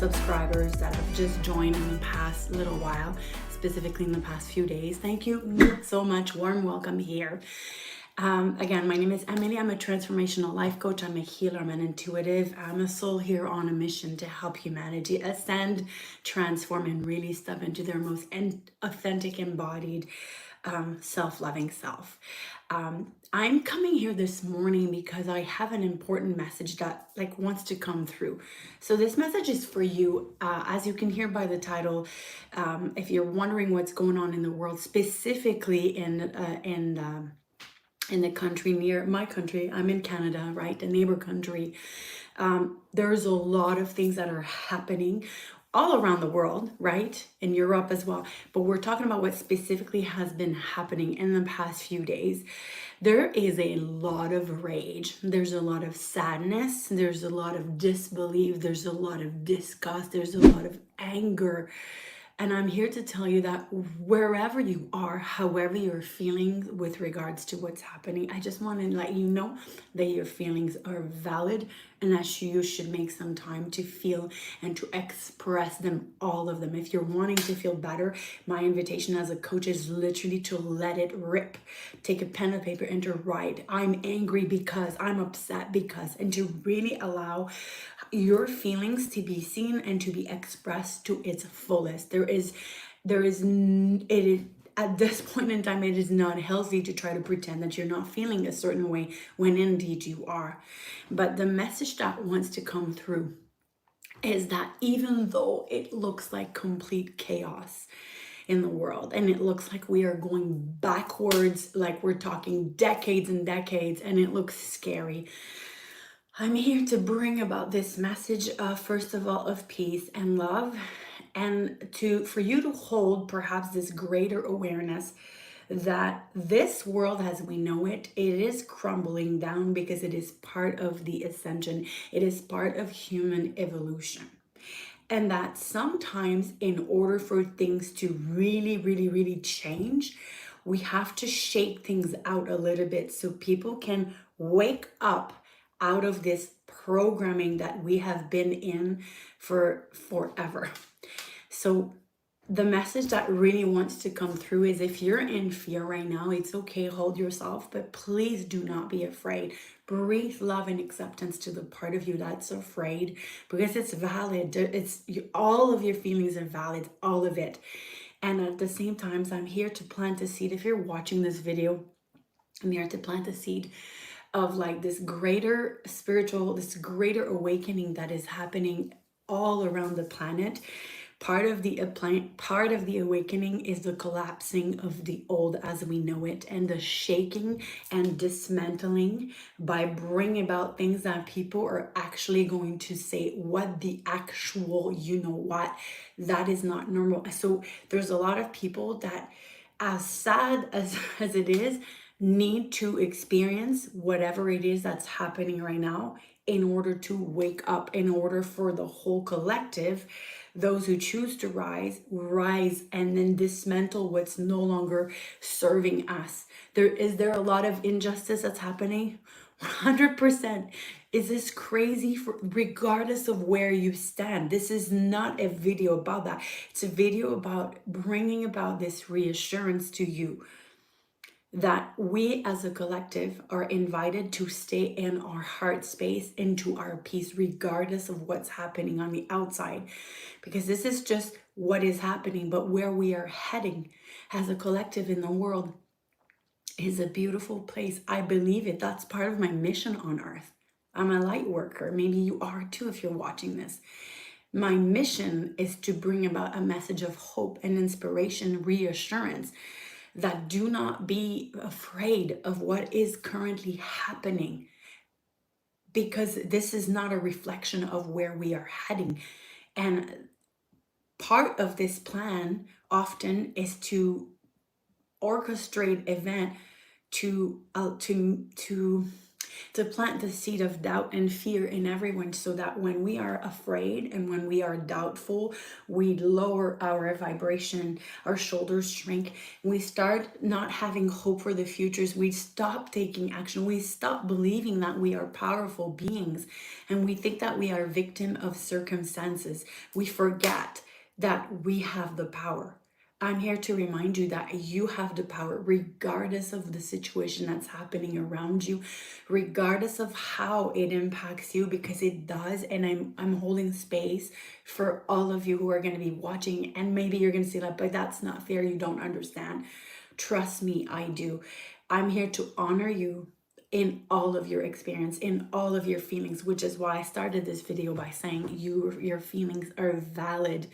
subscribers that have just joined in the past little while, specifically in the past few days. Thank you so much. Warm welcome here. Again, my name is Emily. I'm a transformational life coach. I'm a healer. I'm an intuitive. I'm a soul here on a mission to help humanity ascend, transform, and really step into their most authentic, embodied, self-loving self. I'm coming here this morning because I have an important message that wants to come through. So this message is for you. As you can hear by the title, if you're wondering what's going on in the world, specifically in the country near my country, I'm in Canada, right? The neighbor country. There's a lot of things that are happening all around the world, right? In Europe as well. But we're talking about what specifically has been happening in the past few days. There is a lot of rage. There's a lot of sadness. There's a lot of disbelief. There's a lot of disgust. There's a lot of anger. And I'm here to tell you that wherever you are, however you're feeling with regards to what's happening, I just want to let you know that your feelings are valid and that you should make some time to feel and to express them, all of them. If you're wanting to feel better, my invitation as a coach is literally to let it rip. Take a pen and paper and to write, I'm angry because, I'm upset because, and to really allow your feelings to be seen and to be expressed to its fullest. At this point in time, it is not healthy to try to pretend that you're not feeling a certain way when indeed you are. But the message that wants to come through is that even though it looks like complete chaos in the world, and it looks like we are going backwards, like we're talking decades and decades, and it looks scary, I'm here to bring about this message, first of all, of peace and love, and for you to hold perhaps this greater awareness that this world as we know it is crumbling down because it is part of the ascension. It is part of human evolution. And that sometimes in order for things to really, really, really change, we have to shake things out a little bit so people can wake up out of this programming that we have been in for forever. So the message that really wants to come through is if you're in fear right now, it's okay, hold yourself, but please do not be afraid. Breathe love and acceptance to the part of you that's afraid, because it's valid. All of your feelings are valid, all of it. And at the same time, I'm here to plant a seed. If you're watching this video, I'm here to plant a seed of this greater spiritual, this greater awakening that is happening all around the planet. Part of the awakening is the collapsing of the old as we know it, and the shaking and dismantling by bringing about things that people are actually going to say, what the actual, you know what, that is not normal. So there's a lot of people that, as sad as it is, need to experience whatever it is that's happening right now in order to wake up, in order for the whole collective, those who choose to rise, and then dismantle what's no longer serving us. Is there a lot of injustice that's happening? 100%. Is this crazy? Regardless of where you stand, this is not a video about that. It's a video about bringing about this reassurance to you that we as a collective are invited to stay in our heart space, into our peace, regardless of what's happening on the outside. Because this is just what is happening, but where we are heading as a collective in the world is a beautiful place. I believe it. That's part of my mission on earth. I'm a light worker. Maybe you are too if you're watching this. My mission is to bring about a message of hope and inspiration, reassurance, that do not be afraid of what is currently happening, because this is not a reflection of where we are heading. And part of this plan often is to orchestrate event to to plant the seed of doubt and fear in everyone, so that when we are afraid and when we are doubtful, we lower our vibration, our shoulders shrink, we start not having hope for the futures, we stop taking action, we stop believing that we are powerful beings, and we think that we are victim of circumstances. We forget that we have the power. I'm here to remind you that you have the power, regardless of the situation that's happening around you, regardless of how it impacts you, because it does. And I'm holding space for all of you who are going to be watching, and maybe you're going to say like, but that's not fair, you don't understand. Trust me, I do. I'm here to honor you in all of your experience, in all of your feelings, which is why I started this video by saying your feelings are valid.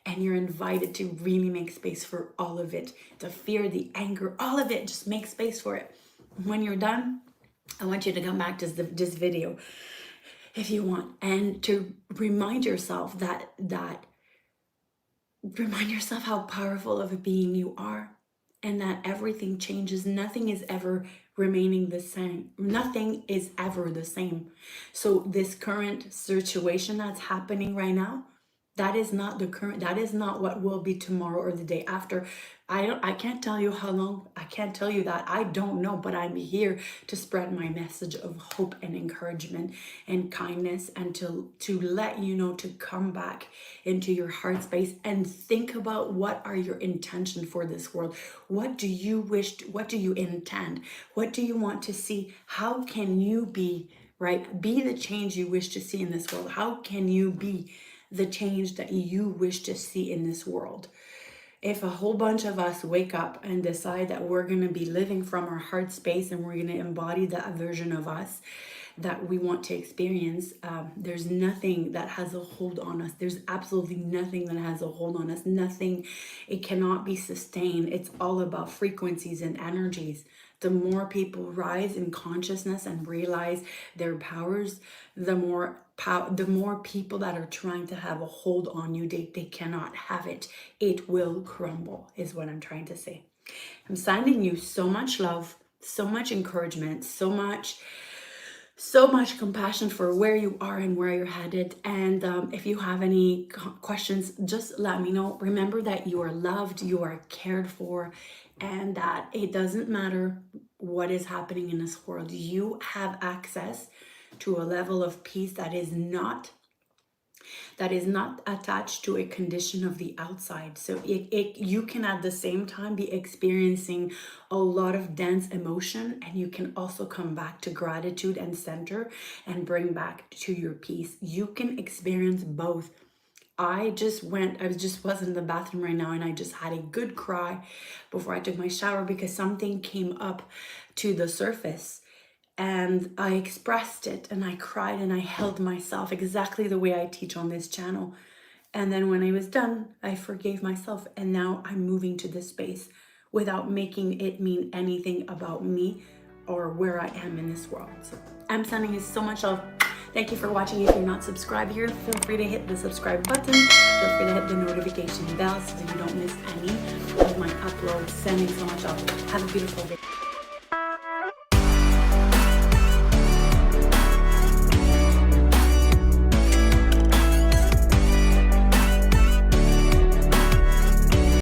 And you're invited to really make space for all of it. The fear, the anger, all of it. Just make space for it. When you're done, I want you to come back to this video if you want, and to remind yourself remind yourself how powerful of a being you are, and that everything changes. Nothing is ever remaining the same. Nothing is ever the same. So this current situation that's happening right now, that is not the current, that is not what will be tomorrow or the day after. I can't tell you how long, I can't tell you that, I don't know, but I'm here to spread my message of hope and encouragement and kindness, and to let you know to come back into your heart space and think about what are your intention for this world. What do you wish, what do you intend? What do you want to see? How can you be, right? Be the change you wish to see in this world. How can you be the change that you wish to see in this world? If a whole bunch of us wake up and decide that we're going to be living from our heart space and we're going to embody that version of us that we want to experience, there's nothing that has a hold on us. There's absolutely nothing that has a hold on us. Nothing. It cannot be sustained. It's all about frequencies and energies. The more people rise in consciousness and realize their powers, the more people that are trying to have a hold on you, they cannot have it. It will crumble, is what I'm trying to say. I'm sending you so much love, so much encouragement, so much compassion for where you are and where you're headed. And if you have any questions, just let me know. Remember that you are loved, you are cared for, and that it doesn't matter what is happening in this world. You have access to a level of peace that is not attached to a condition of the outside. So you can at the same time be experiencing a lot of dense emotion, and you can also come back to gratitude and center and bring back to your peace. You can experience both. I just was in the bathroom right now, and I just had a good cry before I took my shower because something came up to the surface. And I expressed it, and I cried, and I held myself exactly the way I teach on this channel. And then when I was done, I forgave myself, and now I'm moving to this space without making it mean anything about me or where I am in this world. So I'm sending you so much love. Thank you for watching. If you're not subscribed here, feel free to hit the subscribe button. Feel free to hit the notification bell so that you don't miss any of my uploads. Sending so much love. Have a beautiful day.